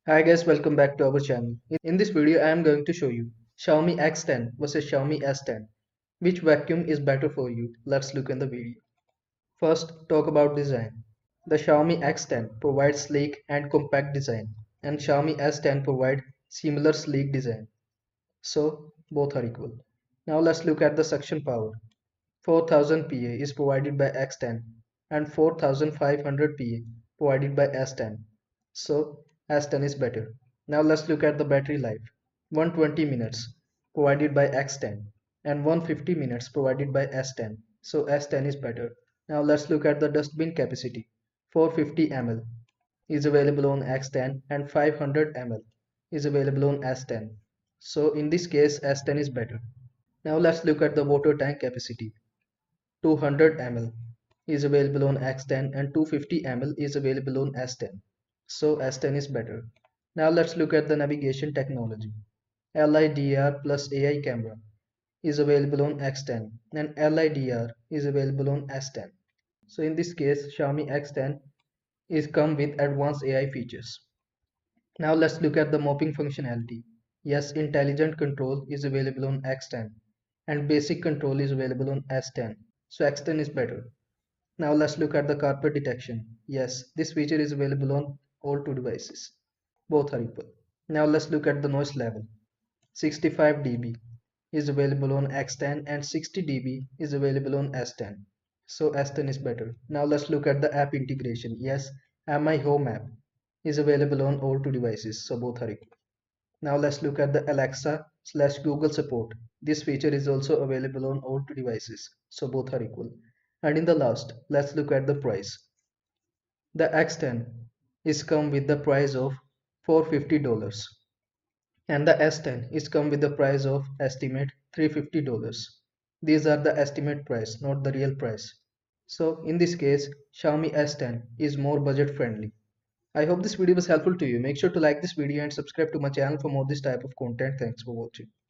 Hi guys, welcome back to our channel. In this video, I am going to show you Xiaomi X10 versus Xiaomi S10. Which vacuum is better for you? Let's look in the video. First, talk about design. The Xiaomi X10 provides sleek and compact design, and Xiaomi S10 provide similar sleek design. So, both are equal. Now let's look at the suction power. 4000 PA is provided by X10 and 4500 PA provided by S10. So S10 is better. Now let's look at the battery life. 120 minutes provided by X10 and 150 minutes provided by S10. So S10 is better. Now let's look at the dustbin capacity. 450 ml is available on X10 and 500 ml is available on S10. So in this case S10 is better. Now let's look at the water tank capacity. 200 ml is available on X10 and 250 ml is available on S10. So S10 is better. Now let's look at the navigation technology. LiDAR plus AI camera is available on X10 and LiDAR is available on S10. So in this case Xiaomi X10 is come with advanced AI features. Now let's look at the mopping functionality. Yes, intelligent control is available on X10 and basic control is available on S10. So X10 is better. Now let's look at the carpet detection. Yes, this feature is available on all two devices. Both are equal. Now let's look at the noise level. 65 dB is available on X10 and 60 dB is available on S10. So S10 is better. Now let's look at the app integration. Yes, Mi Home app is available on all two devices. So both are equal. Now let's look at the Alexa slash Google support. This feature is also available on all two devices, so both are equal. And in the last, let's look at the price. The X10 is come with the price of $450 and the S10 is come with the price of estimate $350. These are the estimate price, not the real price. So in this case, Xiaomi S10 is more budget friendly. I hope this video was helpful to you. Make sure to like this video and subscribe to my channel for more this type of content. Thanks for watching.